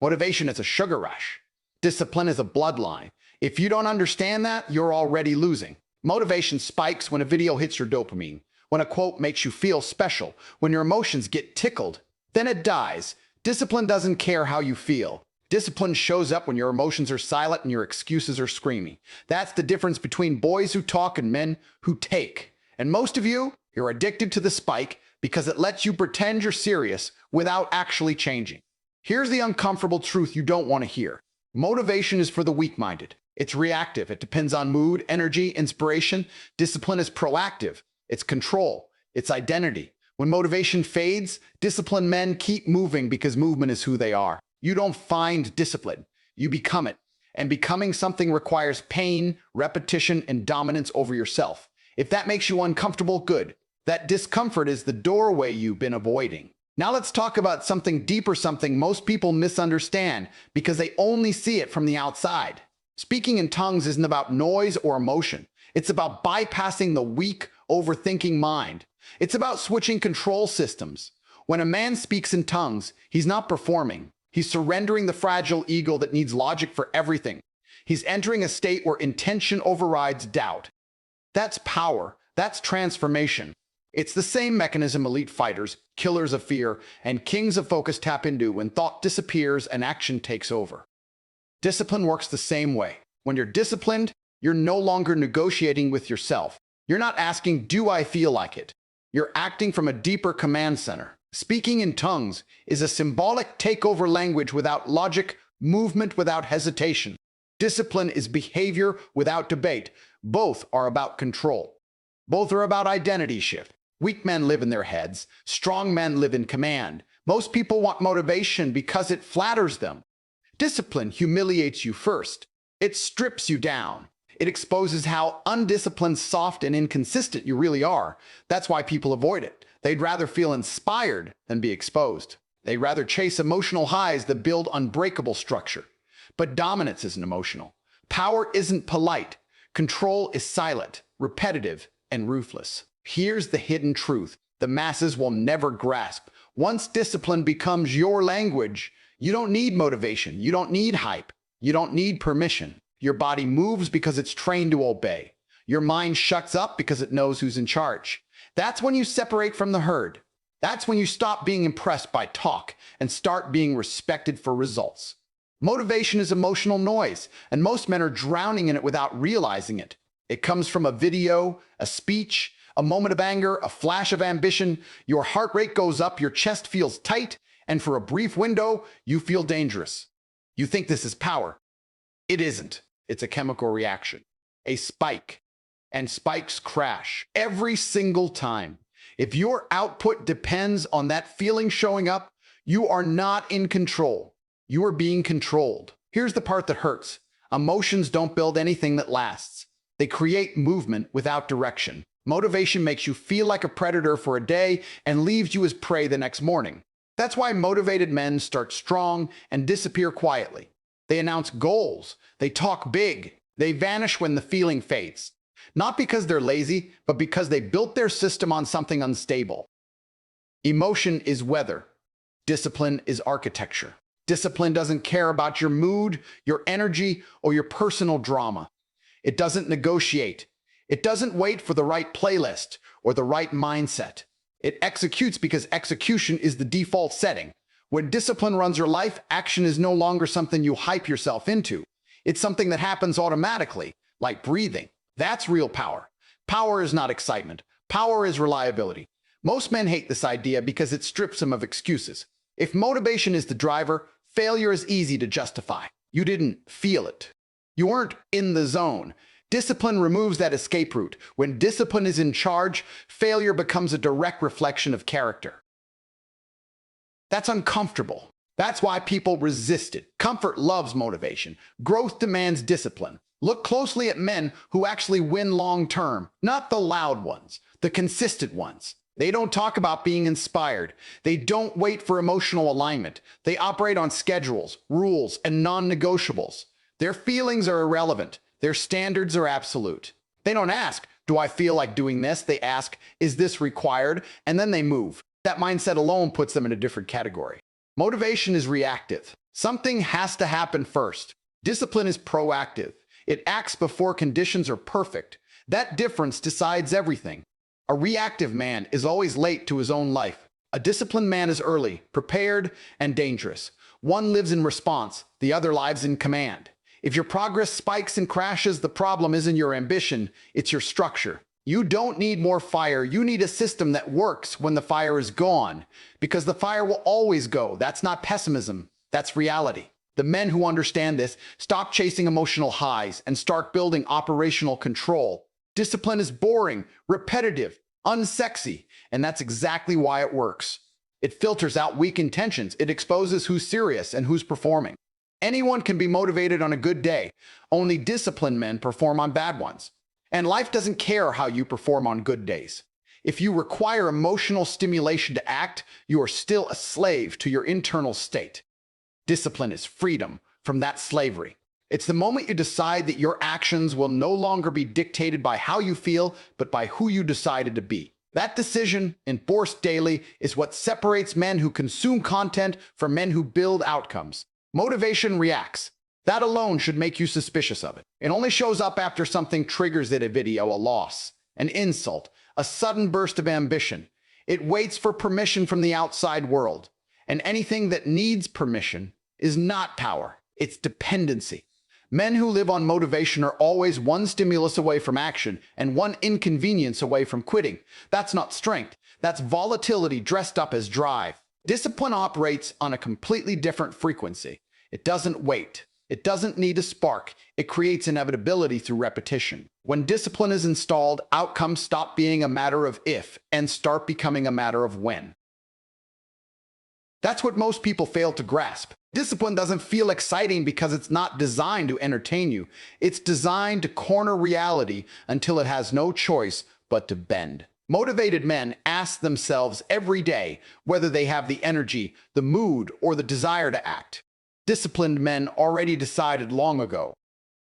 Motivation is a sugar rush. Discipline is a bloodline. If you don't understand that, you're already losing. Motivation spikes when a video hits your dopamine, when a quote makes you feel special, when your emotions get tickled. Then it dies. Discipline doesn't care how you feel. Discipline shows up when your emotions are silent and your excuses are screaming. That's the difference between boys who talk and men who take. And most of you, you're addicted to the spike because it lets you pretend you're serious without actually changing. Here's the uncomfortable truth you don't want to hear. Motivation is for the weak-minded. It's reactive. It depends on mood, energy, inspiration. Discipline is proactive. It's control. It's identity. When motivation fades, disciplined men keep moving because movement is who they are. You don't find discipline. You become it. And becoming something requires pain, repetition, and dominance over yourself. If that makes you uncomfortable, good. That discomfort is the doorway you've been avoiding. Now let's talk about something deeper, something most people misunderstand because they only see it from the outside. Speaking in tongues isn't about noise or emotion. It's about bypassing the weak, overthinking mind. It's about switching control systems. When a man speaks in tongues, he's not performing. He's surrendering the fragile ego that needs logic for everything. He's entering a state where intention overrides doubt. That's power. That's transformation. It's the same mechanism elite fighters, killers of fear, and kings of focus tap into when thought disappears and action takes over. Discipline works the same way. When you're disciplined, you're no longer negotiating with yourself. You're not asking, do I feel like it? You're acting from a deeper command center. Speaking in tongues is a symbolic takeover language without logic, movement without hesitation. Discipline is behavior without debate. Both are about control. Both are about identity shift. Weak men live in their heads. Strong men live in command. Most people want motivation because it flatters them. Discipline humiliates you first. It strips you down. It exposes how undisciplined, soft, and inconsistent you really are. That's why people avoid it. They'd rather feel inspired than be exposed. They'd rather chase emotional highs that build unbreakable structure. But dominance isn't emotional. Power isn't polite. Control is silent, repetitive, and ruthless. Here's the hidden truth the masses will never grasp. Once discipline becomes your language, you don't need motivation. You don't need hype. You don't need permission. Your body moves because it's trained to obey. Your mind shuts up because it knows who's in charge. That's when you separate from the herd. That's when you stop being impressed by talk and start being respected for results. Motivation is emotional noise, and most men are drowning in it without realizing it. It comes from a video, a speech, a moment of anger, a flash of ambition. Your heart rate goes up, your chest feels tight, and for a brief window, you feel dangerous. You think this is power. It isn't. It's a chemical reaction, a spike. And spikes crash every single time. If your output depends on that feeling showing up, you are not in control. You are being controlled. Here's the part that hurts. Emotions don't build anything that lasts. They create movement without direction. Motivation makes you feel like a predator for a day and leaves you as prey the next morning. That's why motivated men start strong and disappear quietly. They announce goals. They talk big. They vanish when the feeling fades. Not because they're lazy, but because they built their system on something unstable. Emotion is weather. Discipline is architecture. Discipline doesn't care about your mood, your energy, or your personal drama. It doesn't negotiate. It doesn't wait for the right playlist or the right mindset. It executes because execution is the default setting. When discipline runs your life, action is no longer something you hype yourself into. It's something that happens automatically, like breathing. That's real power. Power is not excitement. Power is reliability. Most men hate this idea because it strips them of excuses. If motivation is the driver, failure is easy to justify. You didn't feel it. You weren't in the zone. Discipline removes that escape route. When discipline is in charge, failure becomes a direct reflection of character. That's uncomfortable. That's why people resist it. Comfort loves motivation. Growth demands discipline. Look closely at men who actually win long-term, not the loud ones, the consistent ones. They don't talk about being inspired. They don't wait for emotional alignment. They operate on schedules, rules, and non-negotiables. Their feelings are irrelevant. Their standards are absolute. They don't ask, do I feel like doing this? They ask, is this required? And then they move. That mindset alone puts them in a different category. Motivation is reactive. Something has to happen first. Discipline is proactive. It acts before conditions are perfect. That difference decides everything. A reactive man is always late to his own life. A disciplined man is early, prepared, and dangerous. One lives in response, the other lives in command. If your progress spikes and crashes, the problem isn't your ambition, it's your structure. You don't need more fire, you need a system that works when the fire is gone. Because the fire will always go. That's not pessimism, that's reality. The men who understand this stop chasing emotional highs and start building operational control. Discipline is boring, repetitive, unsexy, and that's exactly why it works. It filters out weak intentions. It exposes who's serious and who's performing. Anyone can be motivated on a good day. Only disciplined men perform on bad ones. And life doesn't care how you perform on good days. If you require emotional stimulation to act, you are still a slave to your internal state. Discipline is freedom from that slavery. It's the moment you decide that your actions will no longer be dictated by how you feel, but by who you decided to be. That decision, enforced daily, is what separates men who consume content from men who build outcomes. Motivation reacts. That alone should make you suspicious of it. It only shows up after something triggers it: a video, a loss, an insult, a sudden burst of ambition. It waits for permission from the outside world. And anything that needs permission is not power, it's dependency. Men who live on motivation are always one stimulus away from action and one inconvenience away from quitting. That's not strength, that's volatility dressed up as drive. Discipline operates on a completely different frequency. It doesn't wait. It doesn't need a spark. It creates inevitability through repetition. When discipline is installed, outcomes stop being a matter of if and start becoming a matter of when. That's what most people fail to grasp. Discipline doesn't feel exciting because it's not designed to entertain you. It's designed to corner reality until it has no choice but to bend. Motivated men ask themselves every day whether they have the energy, the mood, or the desire to act. Disciplined men already decided long ago.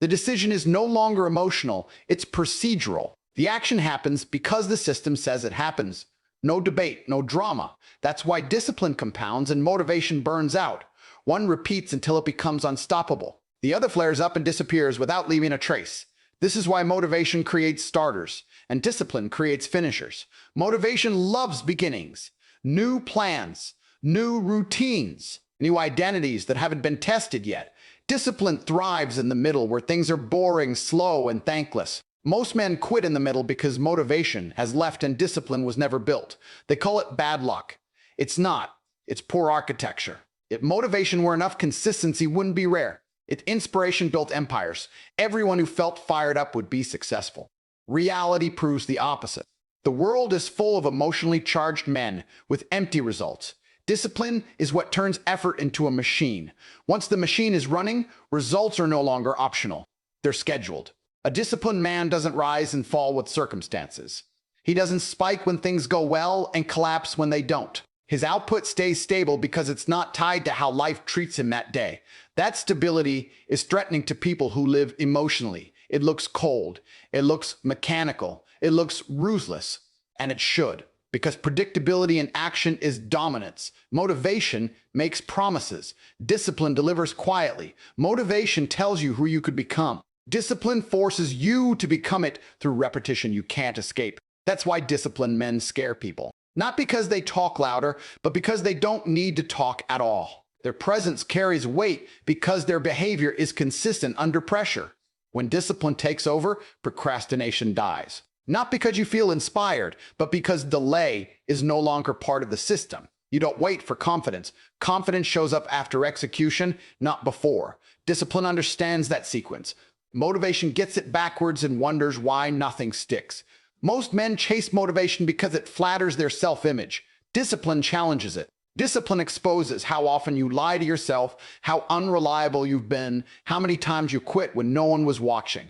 The decision is no longer emotional, it's procedural. The action happens because the system says it happens. No debate, no drama. That's why discipline compounds and motivation burns out. One repeats until it becomes unstoppable. The other flares up and disappears without leaving a trace. This is why motivation creates starters, and discipline creates finishers. Motivation loves beginnings, new plans, new routines, new identities that haven't been tested yet. Discipline thrives in the middle, where things are boring, slow, and thankless. Most men quit in the middle because motivation has left and discipline was never built. They call it bad luck. It's not. It's poor architecture. If motivation were enough, consistency wouldn't be rare. If inspiration built empires, everyone who felt fired up would be successful. Reality proves the opposite. The world is full of emotionally charged men with empty results. Discipline is what turns effort into a machine. Once the machine is running, results are no longer optional. They're scheduled. A disciplined man doesn't rise and fall with circumstances. He doesn't spike when things go well and collapse when they don't. His output stays stable because it's not tied to how life treats him that day. That stability is threatening to people who live emotionally. It looks cold. It looks mechanical. It looks ruthless. And it should. Because predictability in action is dominance. Motivation makes promises. Discipline delivers quietly. Motivation tells you who you could become. Discipline forces you to become it through repetition you can't escape. That's why disciplined men scare people. Not because they talk louder, but because they don't need to talk at all. Their presence carries weight because their behavior is consistent under pressure. When discipline takes over, procrastination dies. Not because you feel inspired, but because delay is no longer part of the system. You don't wait for confidence. Confidence shows up after execution, not before. Discipline understands that sequence. Motivation gets it backwards and wonders why nothing sticks. Most men chase motivation because it flatters their self-image. Discipline challenges it. Discipline exposes how often you lie to yourself, how unreliable you've been, how many times you quit when no one was watching.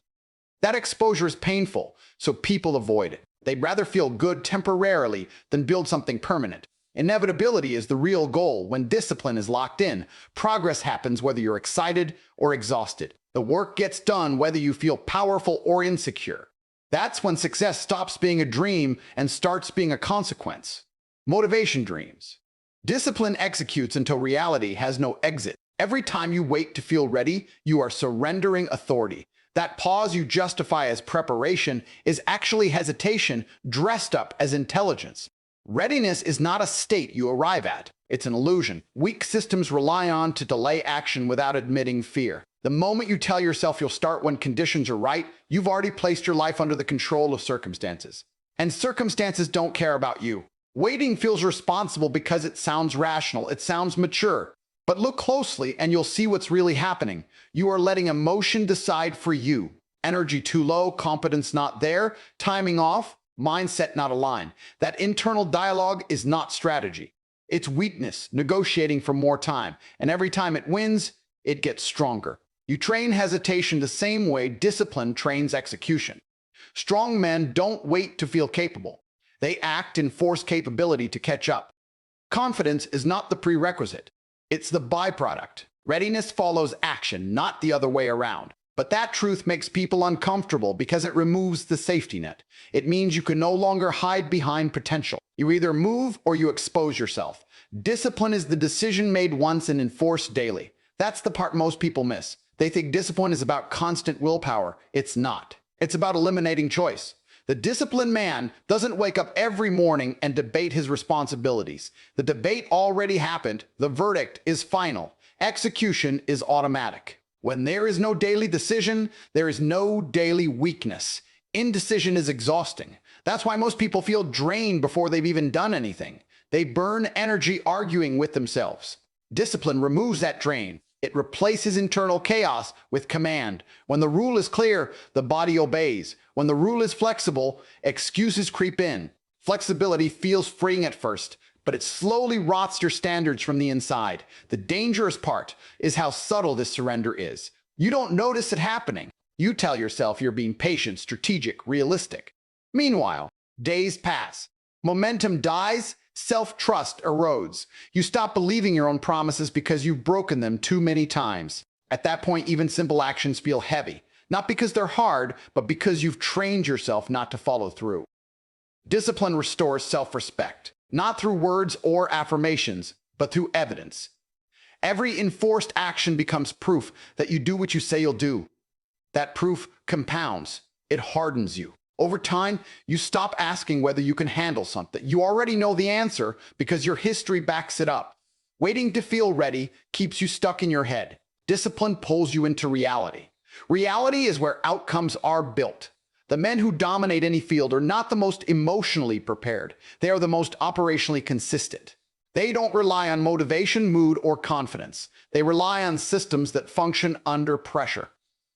That exposure is painful, so people avoid it. They'd rather feel good temporarily than build something permanent. Inevitability is the real goal. When discipline is locked in, progress happens whether you're excited or exhausted. The work gets done whether you feel powerful or insecure. That's when success stops being a dream and starts being a consequence. Motivation dreams. Discipline executes until reality has no exit. Every time you wait to feel ready, you are surrendering authority. That pause you justify as preparation is actually hesitation dressed up as intelligence. Readiness is not a state you arrive at. It's an illusion weak systems rely on to delay action without admitting fear. The moment you tell yourself you'll start when conditions are right, you've already placed your life under the control of circumstances. And circumstances don't care about you. Waiting feels responsible because it sounds rational, it sounds mature. But look closely and you'll see what's really happening. You are letting emotion decide for you. Energy too low, competence not there, timing off, mindset not aligned. That internal dialogue is not strategy. It's weakness, negotiating for more time. And every time it wins, it gets stronger. You train hesitation the same way discipline trains execution. Strong men don't wait to feel capable. They act and force capability to catch up. Confidence is not the prerequisite. It's the byproduct. Readiness follows action, not the other way around. But that truth makes people uncomfortable because it removes the safety net. It means you can no longer hide behind potential. You either move or you expose yourself. Discipline is the decision made once and enforced daily. That's the part most people miss. They think discipline is about constant willpower. It's not. It's about eliminating choice. The disciplined man doesn't wake up every morning and debate his responsibilities. The debate already happened. The verdict is final. Execution is automatic. When there is no daily decision, there is no daily weakness. Indecision is exhausting. That's why most people feel drained before they've even done anything. They burn energy arguing with themselves. Discipline removes that drain. It replaces internal chaos with command. When the rule is clear, the body obeys. When the rule is flexible, excuses creep in. Flexibility feels freeing at first, but it slowly rots your standards from the inside. The dangerous part is how subtle this surrender is. You don't notice it happening. You tell yourself you're being patient, strategic, realistic. Meanwhile, days pass. Momentum dies. Self-trust erodes. You stop believing your own promises because you've broken them too many times. At that point, even simple actions feel heavy. Not because they're hard, but because you've trained yourself not to follow through. Discipline restores self-respect, not through words or affirmations, but through evidence. Every enforced action becomes proof that you do what you say you'll do. That proof compounds. It hardens you. Over time, you stop asking whether you can handle something. You already know the answer because your history backs it up. Waiting to feel ready keeps you stuck in your head. Discipline pulls you into reality. Reality is where outcomes are built. The men who dominate any field are not the most emotionally prepared. They are the most operationally consistent. They don't rely on motivation, mood, or confidence. They rely on systems that function under pressure.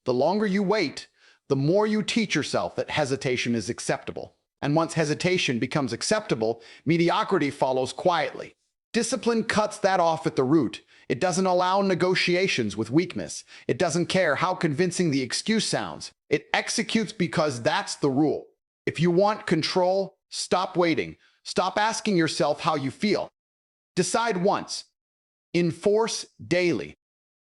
The longer you wait, the more you teach yourself that hesitation is acceptable. And once hesitation becomes acceptable, mediocrity follows quietly. Discipline cuts that off at the root. It doesn't allow negotiations with weakness. It doesn't care how convincing the excuse sounds. It executes because that's the rule. If you want control, stop waiting. Stop asking yourself how you feel. Decide once. Enforce daily.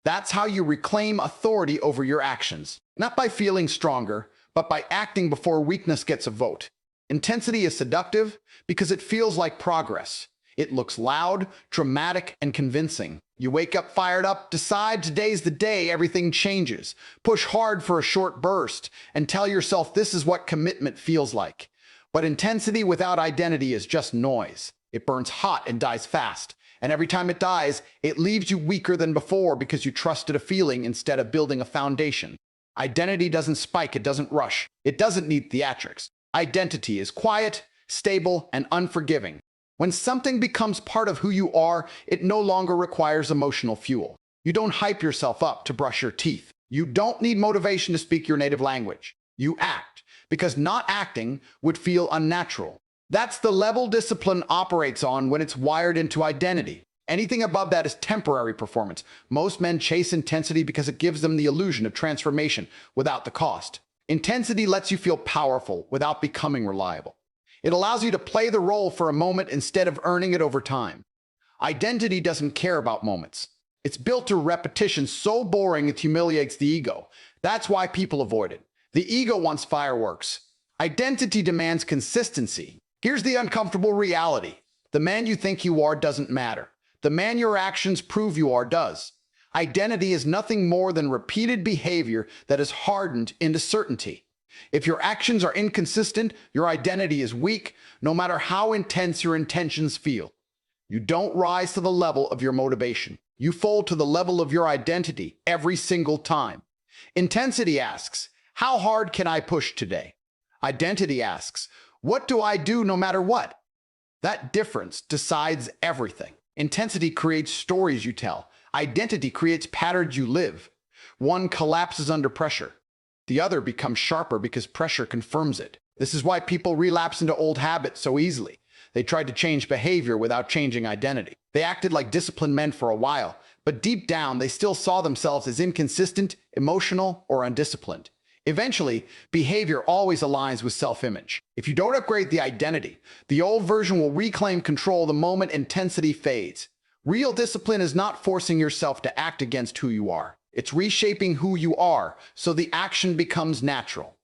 That's how you reclaim authority over your actions. Not by feeling stronger, but by acting before weakness gets a vote. Intensity is seductive because it feels like progress. It looks loud, dramatic, and convincing. You wake up fired up, decide today's the day everything changes. Push hard for a short burst, and tell yourself this is what commitment feels like. But intensity without identity is just noise. It burns hot and dies fast. And every time it dies, it leaves you weaker than before because you trusted a feeling instead of building a foundation. Identity doesn't spike, it doesn't rush. It doesn't need theatrics. Identity is quiet, stable, and unforgiving. When something becomes part of who you are, it no longer requires emotional fuel. You don't hype yourself up to brush your teeth. You don't need motivation to speak your native language. You act, because not acting would feel unnatural. That's the level discipline operates on when it's wired into identity. Anything above that is temporary performance. Most men chase intensity because it gives them the illusion of transformation without the cost. Intensity lets you feel powerful without becoming reliable. It allows you to play the role for a moment instead of earning it over time. Identity doesn't care about moments. It's built to repetition so boring it humiliates the ego. That's why people avoid it. The ego wants fireworks. Identity demands consistency. Here's the uncomfortable reality. The man you think you are doesn't matter. The man your actions prove you are does. Identity is nothing more than repeated behavior that is hardened into certainty. If your actions are inconsistent, your identity is weak, no matter how intense your intentions feel. You don't rise to the level of your motivation. You fall to the level of your identity every single time. Intensity asks, how hard can I push today? Identity asks, what do I do no matter what? That difference decides everything. Intensity creates stories you tell. Identity creates patterns you live. One collapses under pressure. The other becomes sharper because pressure confirms it. This is why people relapse into old habits so easily. They tried to change behavior without changing identity. They acted like disciplined men for a while, but deep down they still saw themselves as inconsistent, emotional, or undisciplined. Eventually, behavior always aligns with self-image. If you don't upgrade the identity, the old version will reclaim control the moment intensity fades. Real discipline is not forcing yourself to act against who you are. It's reshaping who you are so the action becomes natural.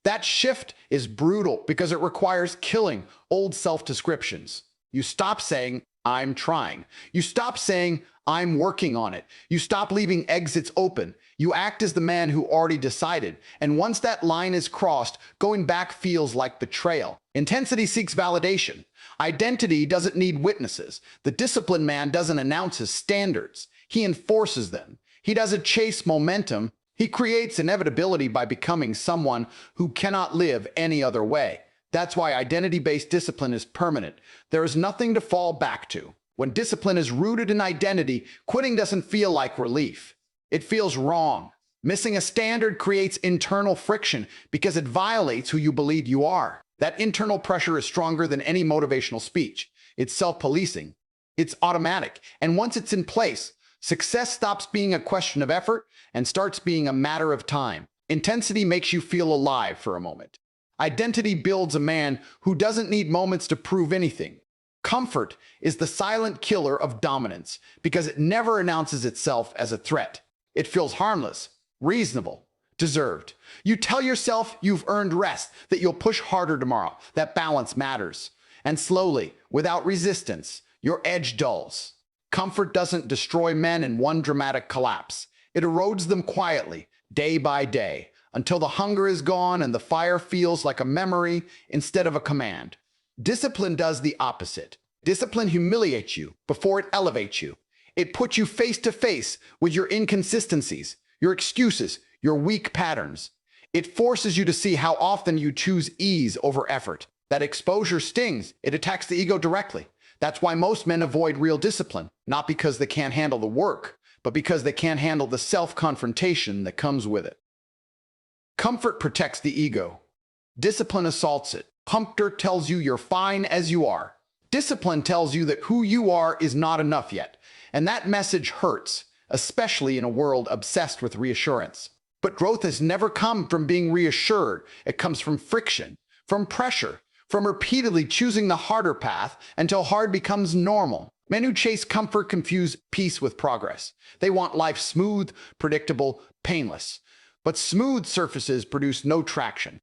That shift is brutal because it requires killing old self-descriptions. You stop saying, I'm trying. You stop saying, I'm working on it. You stop leaving exits open. You act as the man who already decided. And once that line is crossed, going back feels like betrayal. Intensity seeks validation. Identity doesn't need witnesses. The disciplined man doesn't announce his standards. He enforces them. He doesn't chase momentum. He creates inevitability by becoming someone who cannot live any other way. That's why identity-based discipline is permanent. There is nothing to fall back to. When discipline is rooted in identity, quitting doesn't feel like relief. It feels wrong. Missing a standard creates internal friction because it violates who you believe you are. That internal pressure is stronger than any motivational speech. It's self-policing. It's automatic. And once it's in place, success stops being a question of effort and starts being a matter of time. Intensity makes you feel alive for a moment. Identity builds a man who doesn't need moments to prove anything. Comfort is the silent killer of dominance because it never announces itself as a threat. It feels harmless, reasonable, deserved. You tell yourself you've earned rest, that you'll push harder tomorrow, that balance matters. And slowly, without resistance, your edge dulls. Comfort doesn't destroy men in one dramatic collapse. It erodes them quietly, day by day, until the hunger is gone and the fire feels like a memory instead of a command. Discipline does the opposite. Discipline humiliates you before it elevates you. It puts you face to face with your inconsistencies, your excuses, your weak patterns. It forces you to see how often you choose ease over effort. That exposure stings. It attacks the ego directly. That's why most men avoid real discipline, not because they can't handle the work, but because they can't handle the self-confrontation that comes with it. Comfort protects the ego. Discipline assaults it. Comfort tells you you're fine as you are. Discipline tells you that who you are is not enough yet. And that message hurts, especially in a world obsessed with reassurance. But growth has never come from being reassured. It comes from friction, from pressure, from repeatedly choosing the harder path until hard becomes normal. Men who chase comfort confuse peace with progress. They want life smooth, predictable, painless. But smooth surfaces produce no traction.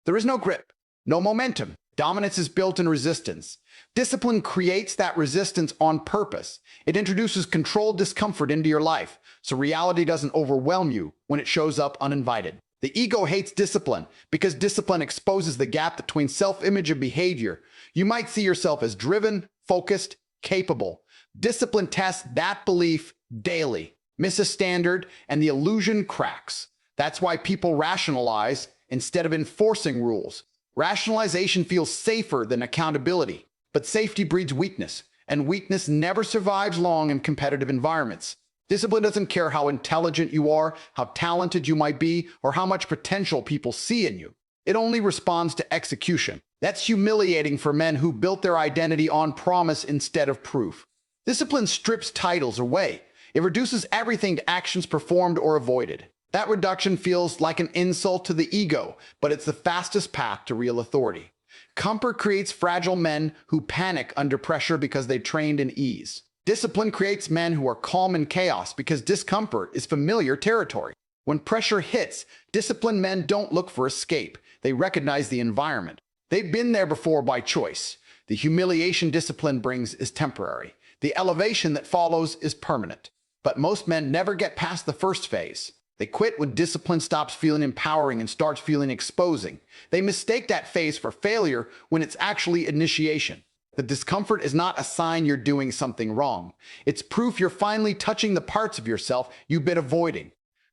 There is no grip, no momentum. Dominance is built in resistance. Discipline creates that resistance on purpose. It introduces controlled discomfort into your life, so reality doesn't overwhelm you when it shows up uninvited. The ego hates discipline because discipline exposes the gap between self-image and behavior. You might see yourself as driven, focused, capable. Discipline tests that belief daily. Miss a standard, and the illusion cracks. That's why people rationalize instead of enforcing rules. Rationalization feels safer than accountability, but safety breeds weakness, and weakness never survives long in competitive environments. Discipline doesn't care how intelligent you are, how talented you might be, or how much potential people see in you. It only responds to execution. That's humiliating for men who built their identity on promise instead of proof. Discipline strips titles away. It reduces everything to actions performed or avoided. That reduction feels like an insult to the ego, but it's the fastest path to real authority. Comfort creates fragile men who panic under pressure because they trained in ease. Discipline creates men who are calm in chaos because discomfort is familiar territory. When pressure hits, disciplined men don't look for escape. They recognize the environment. They've been there before by choice. The humiliation discipline brings is temporary. The elevation that follows is permanent. But most men never get past the first phase. They quit when discipline stops feeling empowering and starts feeling exposing. They mistake that phase for failure when it's actually initiation. The discomfort is not a sign you're doing something wrong. It's proof you're finally touching the parts of yourself you've been avoiding.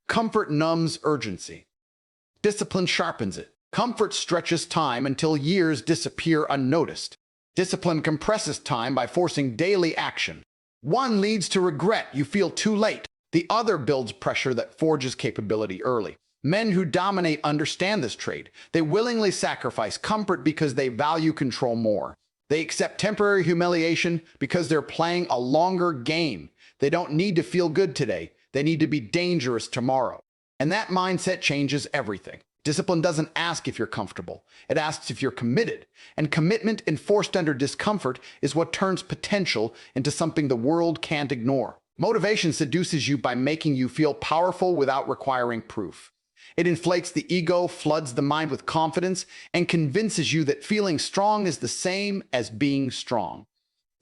Comfort numbs urgency. Discipline sharpens it. Comfort stretches time until years disappear unnoticed. Discipline compresses time by forcing daily action. One leads to regret you feel too late. The other builds pressure that forges capability early. Men who dominate understand this trait. They willingly sacrifice comfort because they value control more. They accept temporary humiliation because they're playing a longer game. They don't need to feel good today. They need to be dangerous tomorrow. And that mindset changes everything. Discipline doesn't ask if you're comfortable. It asks if you're committed. And commitment enforced under discomfort is what turns potential into something the world can't ignore. Motivation seduces you by making you feel powerful without requiring proof. It inflates the ego, floods the mind with confidence, and convinces you that feeling strong is the same as being strong.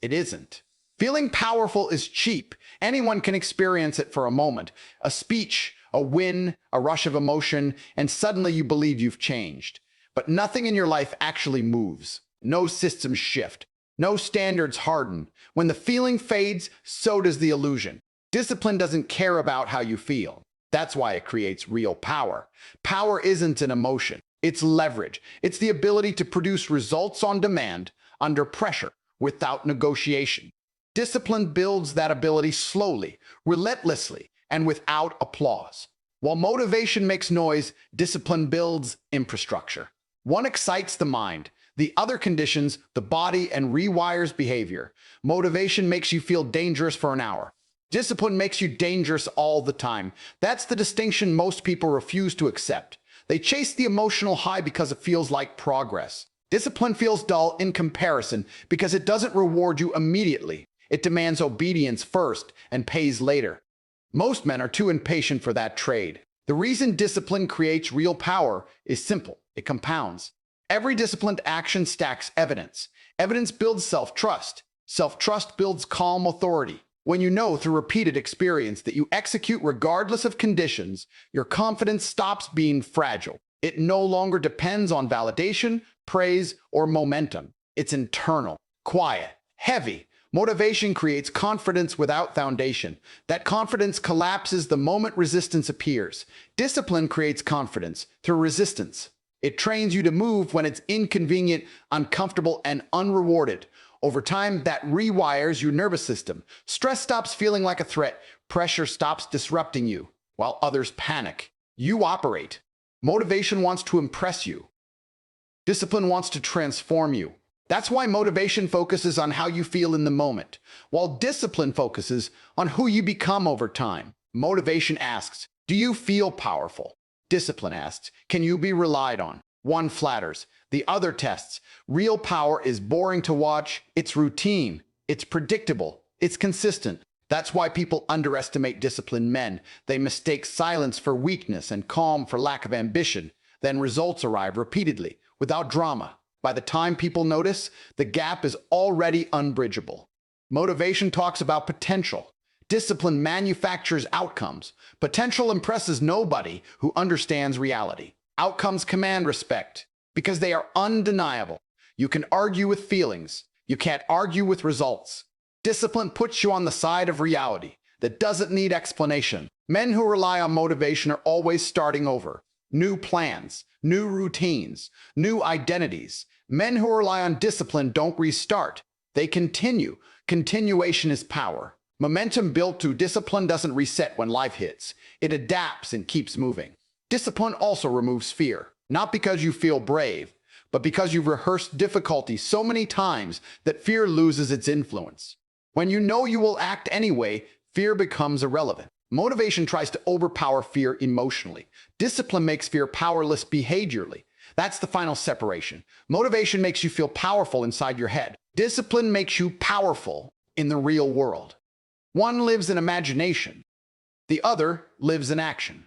It isn't. Feeling powerful is cheap. Anyone can experience it for a moment. A speech, a win, a rush of emotion, and suddenly you believe you've changed. But nothing in your life actually moves. No systems shift. No standards harden. When the feeling fades, so does the illusion. Discipline doesn't care about how you feel. That's why it creates real power. Power isn't an emotion. It's leverage. It's the ability to produce results on demand, under pressure, without negotiation. Discipline builds that ability slowly, relentlessly, and without applause. While motivation makes noise, discipline builds infrastructure. One excites the mind. The other conditions the body and rewires behavior. Motivation makes you feel dangerous for an hour. Discipline makes you dangerous all the time. That's the distinction most people refuse to accept. They chase the emotional high because it feels like progress. Discipline feels dull in comparison because it doesn't reward you immediately. It demands obedience first and pays later. Most men are too impatient for that trade. The reason discipline creates real power is simple. It compounds. Every disciplined action stacks evidence. Evidence builds self-trust. Self-trust builds calm authority. When you know through repeated experience that you execute regardless of conditions, your confidence stops being fragile. It no longer depends on validation, praise, or momentum. It's internal, quiet, heavy. Motivation creates confidence without foundation. That confidence collapses the moment resistance appears. Discipline creates confidence through resistance. It trains you to move when it's inconvenient, uncomfortable, and unrewarded. Over time, that rewires your nervous system. Stress stops feeling like a threat. Pressure stops disrupting you, while others panic. You operate. Motivation wants to impress you. Discipline wants to transform you. That's why motivation focuses on how you feel in the moment, while discipline focuses on who you become over time. Motivation asks, do you feel powerful? Discipline asks, can you be relied on? One flatters, the other tests. Real power is boring to watch, it's routine, it's predictable, it's consistent. That's why people underestimate disciplined men. They mistake silence for weakness and calm for lack of ambition. Then results arrive repeatedly, without drama. By the time people notice, the gap is already unbridgeable. Motivation talks about potential. Discipline manufactures outcomes. Potential impresses nobody who understands reality. Outcomes command respect because they are undeniable. You can argue with feelings. You can't argue with results. Discipline puts you on the side of reality that doesn't need explanation. Men who rely on motivation are always starting over. New plans, new routines, new identities. Men who rely on discipline don't restart. They continue. Continuation is power. Momentum built to discipline doesn't reset when life hits. It adapts and keeps moving. Discipline also removes fear, not because you feel brave, but because you've rehearsed difficulty so many times that fear loses its influence. When you know you will act anyway, fear becomes irrelevant. Motivation tries to overpower fear emotionally. Discipline makes fear powerless behaviorally. That's the final separation. Motivation makes you feel powerful inside your head. Discipline makes you powerful in the real world. One lives in imagination. The other lives in action.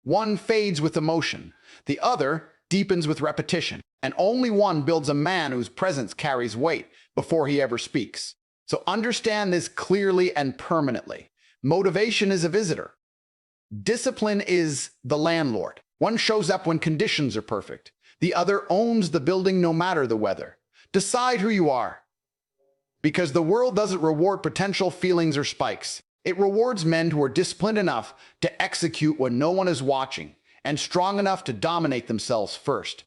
One fades with emotion. The other deepens with repetition. And only one builds a man whose presence carries weight before he ever speaks. So understand this clearly and permanently. Motivation is a visitor. Discipline is the landlord. One shows up when conditions are perfect. The other owns the building no matter the weather. Decide who you are. Because the world doesn't reward potential feelings or spikes. It rewards men who are disciplined enough to execute when no one is watching and strong enough to dominate themselves first.